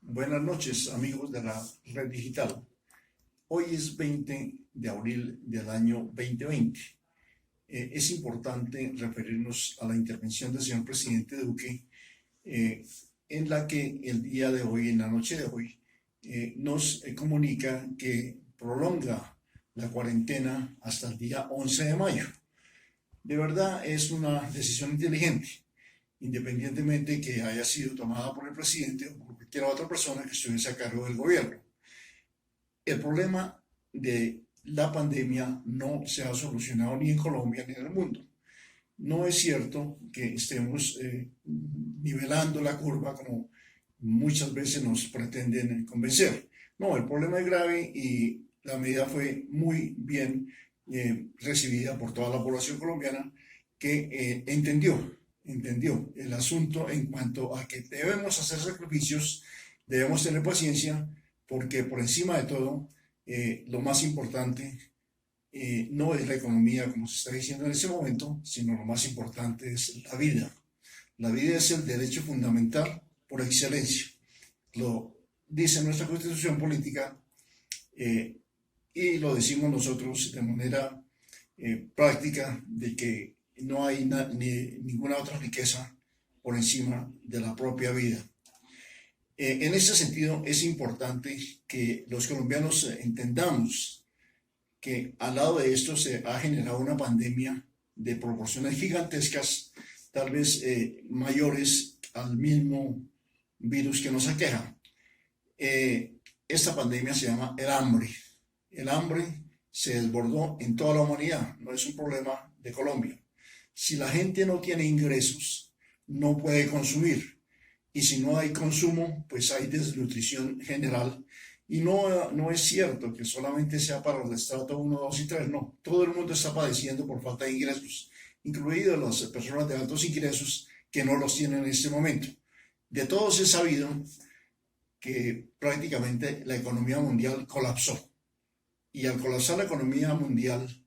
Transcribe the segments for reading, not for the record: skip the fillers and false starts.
Buenas noches, amigos de la red digital. Hoy es 20 de abril del año 2020. Es importante referirnos a la intervención del señor presidente Duque, en la que el día de hoy, en la noche de hoy, nos comunica que prolonga la cuarentena hasta el día 11 de mayo. De verdad es una decisión inteligente, independientemente que haya sido tomada por el presidente o por cualquier otra persona que estuviese a cargo del gobierno. El problema de la pandemia no se ha solucionado ni en Colombia ni en el mundo. No es cierto que estemos nivelando la curva como muchas veces nos pretenden convencer. No, el problema es grave y la medida fue muy bien recibida por toda la población colombiana que entendió el asunto en cuanto a que debemos hacer sacrificios, debemos tener paciencia, porque por encima de todo, lo más importante no es la economía, como se está diciendo en ese momento, sino lo más importante es la vida. La vida es el derecho fundamental por excelencia. Lo dice nuestra constitución política y lo decimos nosotros de manera práctica, de que no hay ninguna otra riqueza por encima de la propia vida. En ese sentido, es importante que los colombianos entendamos que al lado de esto se ha generado una pandemia de proporciones gigantescas, tal vez mayores al mismo virus que nos aqueja. Esta pandemia se llama el hambre. El hambre se desbordó en toda la humanidad, no es un problema de Colombia. Si la gente no tiene ingresos, no puede consumir. Y si no hay consumo, pues hay desnutrición general. Y no es cierto que solamente sea para los de estrato 1, 2 y 3, no. Todo el mundo está padeciendo por falta de ingresos, incluidas las personas de altos ingresos que no los tienen en este momento. De todos es sabido que prácticamente la economía mundial colapsó. Y al colapsar la economía mundial,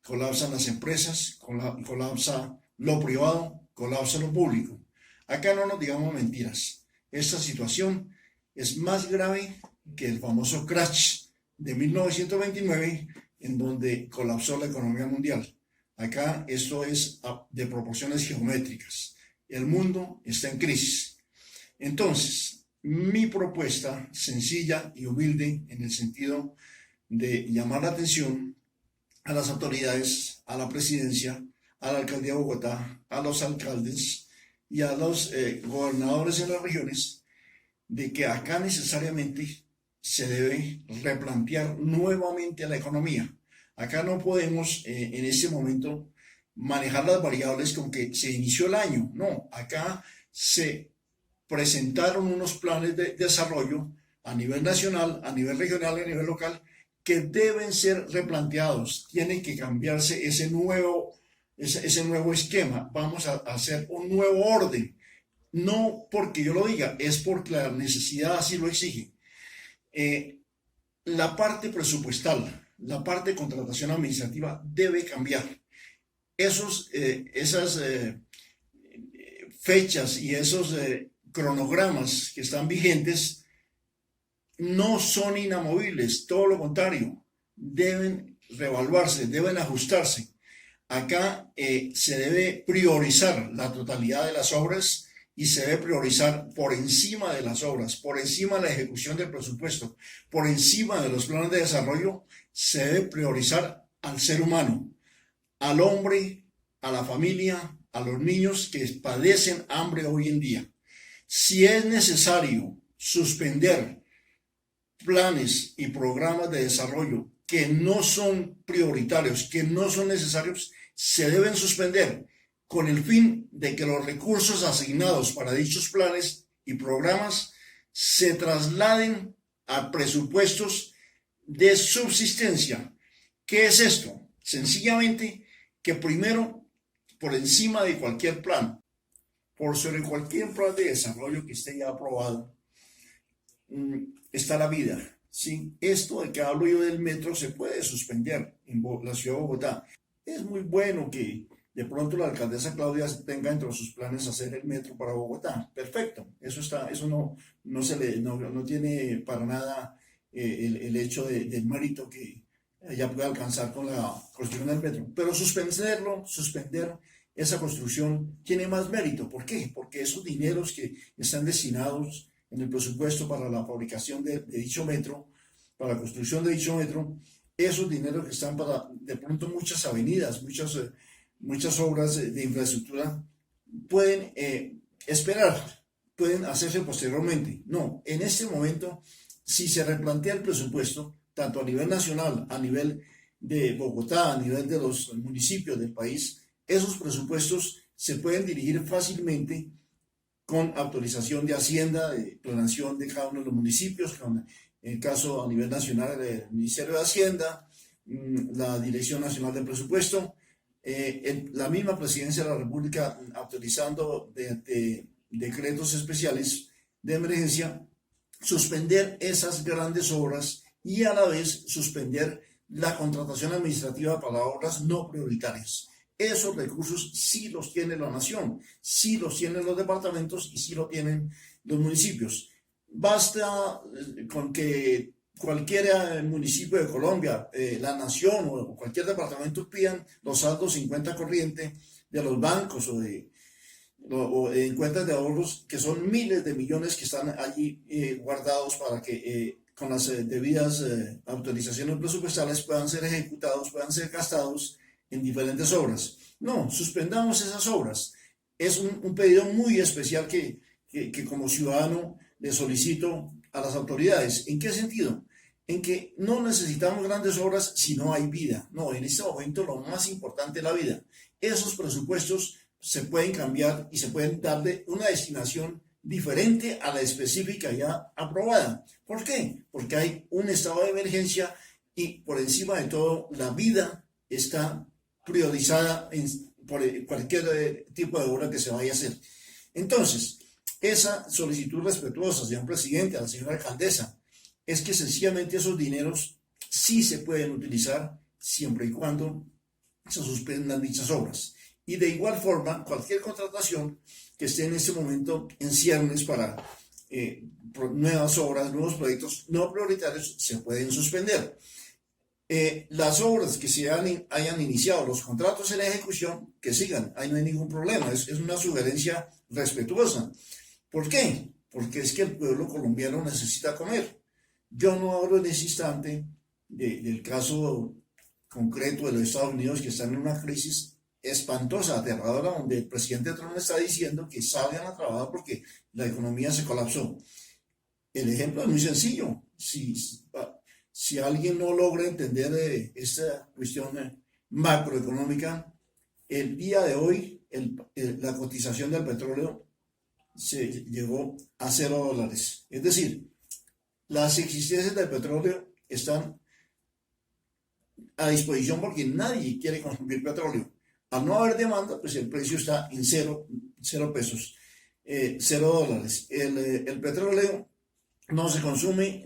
colapsan las empresas, colapsa lo privado, colapsa lo público. Acá no nos digamos mentiras. Esta situación es más grave que el famoso crash de 1929, en donde colapsó la economía mundial. Acá esto es de proporciones geométricas. El mundo está en crisis. Entonces, mi propuesta sencilla y humilde en el sentido de llamar la atención a las autoridades, a la presidencia, a la alcaldía de Bogotá, a los alcaldes y a los gobernadores en las regiones, de que acá necesariamente se debe replantear nuevamente la economía. Acá no podemos en este momento manejar las variables con que se inició el año. No, acá se presentaron unos planes de desarrollo a nivel nacional, a nivel regional y a nivel local, que deben ser replanteados. Tiene que cambiarse ese nuevo esquema. Vamos a hacer un nuevo orden. No porque yo lo diga, es porque la necesidad así lo exige. La parte presupuestal, la parte de contratación administrativa debe cambiar. Esas fechas y esos cronogramas que están vigentes no son inamovibles, todo lo contrario, deben reevaluarse, deben ajustarse. Acá se debe priorizar la totalidad de las obras y se debe priorizar por encima de las obras, por encima de la ejecución del presupuesto, por encima de los planes de desarrollo, se debe priorizar al ser humano, al hombre, a la familia, a los niños que padecen hambre hoy en día. Si es necesario suspender planes y programas de desarrollo que no son prioritarios, que no son necesarios, se deben suspender con el fin de que los recursos asignados para dichos planes y programas se trasladen a presupuestos de subsistencia. ¿Qué es esto? Sencillamente que primero, por encima de cualquier plan, por sobre cualquier plan de desarrollo que esté ya aprobado, está la vida. ¿Sí? Esto de que hablo yo del metro se puede suspender en la ciudad de Bogotá. Es muy bueno que de pronto la alcaldesa Claudia tenga entre sus planes hacer el metro para Bogotá. Perfecto, eso no tiene para nada el hecho del mérito que ella puede alcanzar con la construcción del metro. Pero suspender esa construcción tiene más mérito. ¿Por qué? Porque esos dineros que están destinados en el presupuesto para la fabricación de dicho metro, para la construcción de dicho metro, esos dineros que están para de pronto muchas avenidas, muchas obras de infraestructura, pueden esperar, pueden hacerse posteriormente. No, en este momento, si se replantea el presupuesto, tanto a nivel nacional, a nivel de Bogotá, a nivel de los municipios del país, esos presupuestos se pueden dirigir fácilmente con autorización de Hacienda, de planeación de cada uno de los municipios, con el caso a nivel nacional del Ministerio de Hacienda, la Dirección Nacional del Presupuesto, la misma Presidencia de la República autorizando de decretos especiales de emergencia, suspender esas grandes obras y a la vez suspender la contratación administrativa para obras no prioritarias. Esos recursos sí los tiene la nación, sí los tienen los departamentos y sí lo tienen los municipios. Basta con que cualquier municipio de Colombia, la nación o cualquier departamento pidan los saldos 50 corriente de los bancos o en cuentas de ahorros, que son miles de millones que están allí guardados para que con las debidas autorizaciones presupuestales puedan ser ejecutados, puedan ser gastados en diferentes obras. No, suspendamos esas obras. Es un pedido muy especial que como ciudadano le solicito a las autoridades. ¿En qué sentido? En que no necesitamos grandes obras si no hay vida. No, en este momento lo más importante es la vida. Esos presupuestos se pueden cambiar y se pueden darle una destinación diferente a la específica ya aprobada. ¿Por qué? Porque hay un estado de emergencia y por encima de todo la vida está priorizada por cualquier tipo de obra que se vaya a hacer. Entonces, esa solicitud respetuosa, señor presidente, a la señora alcaldesa, es que sencillamente esos dineros sí se pueden utilizar siempre y cuando se suspendan dichas obras. Y de igual forma, cualquier contratación que esté en este momento en ciernes para nuevas obras, nuevos proyectos no prioritarios, se pueden suspender. Las obras que se hayan iniciado, los contratos en ejecución, que sigan, ahí no hay ningún problema, es una sugerencia respetuosa. ¿Por qué? Porque es que el pueblo colombiano necesita comer. Yo no hablo en ese instante del caso concreto de los Estados Unidos, que están en una crisis espantosa, aterradora, donde el presidente Trump está diciendo que salgan a trabajar porque la economía se colapsó. El ejemplo es muy sencillo. Si alguien no logra entender esta cuestión macroeconómica, el día de hoy la cotización del petróleo se llegó a $0. Es decir, las existencias del petróleo están a disposición porque nadie quiere consumir petróleo. Al no haber demanda, pues el precio está en cero pesos, $0. El petróleo no se consume,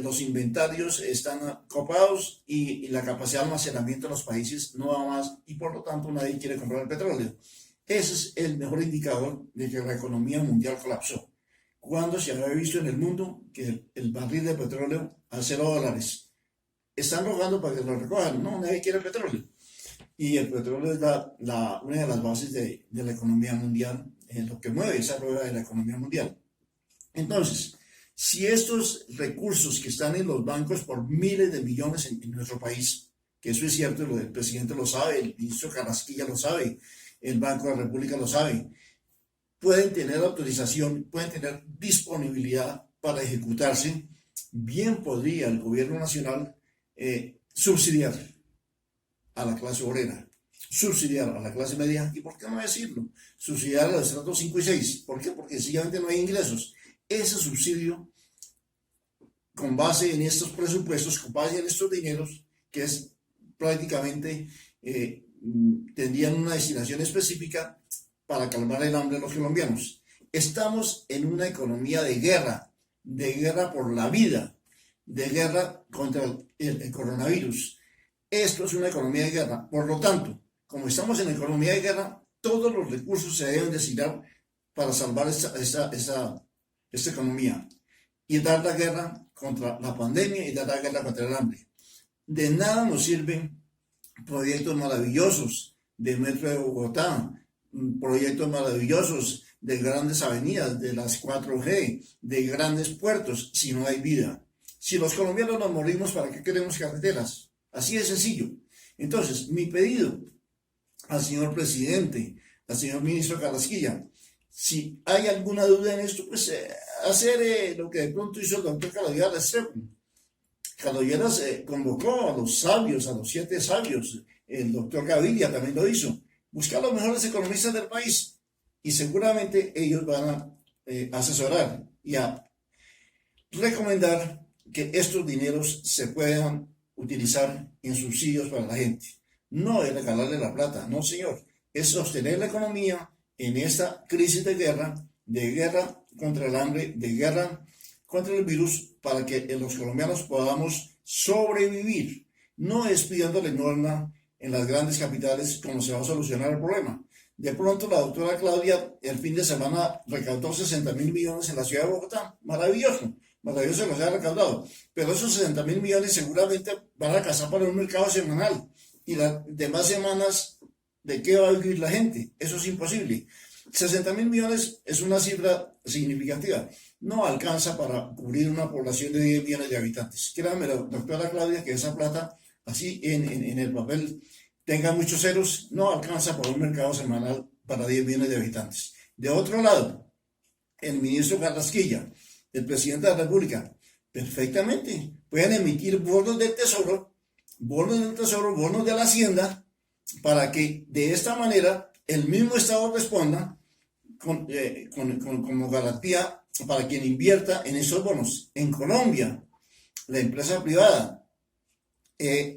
los inventarios están copados y la capacidad de almacenamiento de los países no va más y por lo tanto nadie quiere comprar el petróleo. Ese es el mejor indicador de que la economía mundial colapsó. ¿Cuándo se había visto en el mundo que el barril de petróleo a $0? Están rogando para que lo recojan. No, nadie quiere el petróleo. Y el petróleo es una de las bases de la economía mundial, lo que mueve esa rueda de la economía mundial. Entonces, si estos recursos que están en los bancos por miles de millones en nuestro país, que eso es cierto, el presidente lo sabe, el ministro Carrasquilla lo sabe, el Banco de la República lo sabe, pueden tener autorización, pueden tener disponibilidad para ejecutarse, bien podría el gobierno nacional subsidiar a la clase obrera, subsidiar a la clase media, y por qué no decirlo, subsidiar a los estratos 5 y 6. ¿Por qué? Porque sencillamente no hay ingresos. Ese subsidio, con base en estos presupuestos, con base en estos dineros, que es prácticamente, tendrían una destinación específica para calmar el hambre de los colombianos. Estamos en una economía de guerra por la vida, de guerra contra el coronavirus. Esto es una economía de guerra. Por lo tanto, como estamos en economía de guerra, todos los recursos se deben destinar para salvar esta economía y dar la guerra contra la pandemia y dar la guerra contra el hambre. De nada nos sirven proyectos maravillosos de Metro de Bogotá, proyectos maravillosos de grandes avenidas, de las 4G, de grandes puertos, si no hay vida. Si los colombianos nos morimos, ¿para qué queremos carreteras? Así de sencillo. Entonces, mi pedido al señor presidente, al señor ministro Carrasquilla, si hay alguna duda en esto, pues hacer lo que de pronto hizo el doctor Calogero Restrepo. Calogero convocó a los sabios, a los 7 sabios, el doctor Gaviria también lo hizo, buscar los mejores economistas del país y seguramente ellos van a asesorar y a recomendar que estos dineros se puedan utilizar en subsidios para la gente. No es regalarle la plata, no señor, es sostener la economía en esta crisis de guerra contra el hambre, de guerra contra el virus, para que los colombianos podamos sobrevivir. No es pidiéndole norma en las grandes capitales como se va a solucionar el problema. De pronto la doctora Claudia el fin de semana recaudó 60.000 millones en la ciudad de Bogotá. Maravilloso, maravilloso que los haya recaudado. Pero esos 60.000 millones seguramente van a alcanzar para un mercado semanal. Y las demás semanas, ¿de qué va a vivir la gente? Eso es imposible. 60.000 millones es una cifra significativa. No alcanza para cubrir una población de 10 millones de habitantes. Créanme, doctora Claudia, que esa plata, así en el papel, tenga muchos ceros, no alcanza para un mercado semanal para 10 millones de habitantes. De otro lado, el ministro Carrasquilla, el presidente de la República, perfectamente pueden emitir bonos del Tesoro, bonos de la Hacienda, para que de esta manera el mismo Estado responda como garantía para quien invierta en esos bonos. En Colombia, la empresa privada,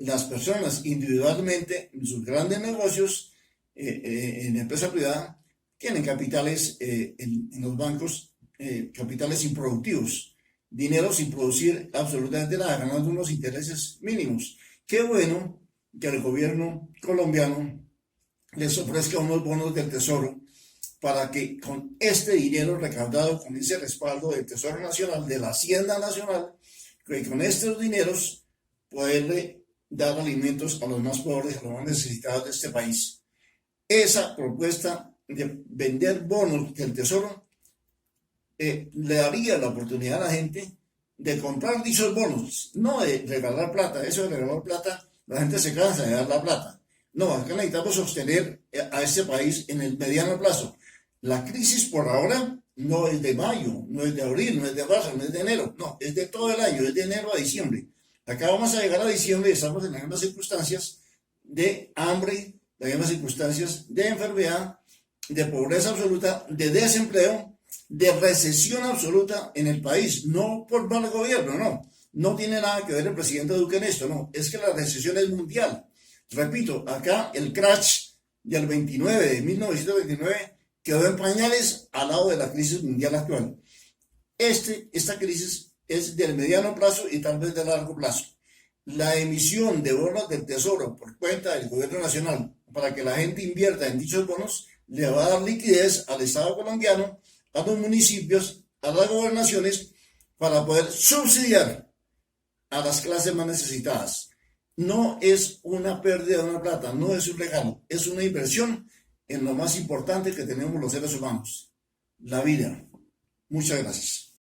las personas individualmente, en sus grandes negocios, en la empresa privada, tienen capitales en los bancos, capitales improductivos, dinero sin producir absolutamente nada, ganando unos intereses mínimos. Qué bueno que el gobierno colombiano les ofrezca unos bonos del Tesoro para que con este dinero recaudado, con ese respaldo del Tesoro Nacional, de la Hacienda Nacional, que con estos dineros poderle dar alimentos a los más pobres, a los más necesitados de este país. Esa propuesta de vender bonos del Tesoro le daría la oportunidad a la gente de comprar dichos bonos, no de regalar plata. Eso de regalar plata, la gente se cansa de dar la plata. No, acá necesitamos sostener a este país en el mediano plazo. La crisis por ahora no es de mayo, no es de abril, no es de marzo, no es de enero, no, es de todo el año, es de enero a diciembre. Acá vamos a llegar a diciembre y estamos en las mismas circunstancias de hambre, las mismas circunstancias de enfermedad, de pobreza absoluta, de desempleo, de recesión absoluta en el país. No por mal gobierno, no. No tiene nada que ver el presidente Duque en esto, no. Es que la recesión es mundial. Repito, acá el crash del 29, de 1929, quedó en pañales al lado de la crisis mundial actual. Esta crisis es del mediano plazo y tal vez de largo plazo. La emisión de bonos del Tesoro por cuenta del gobierno nacional para que la gente invierta en dichos bonos le va a dar liquidez al Estado colombiano, a los municipios, a las gobernaciones, para poder subsidiar a las clases más necesitadas. No es una pérdida de una plata, no es un regalo, es una inversión en lo más importante que tenemos los seres humanos, la vida. Muchas gracias.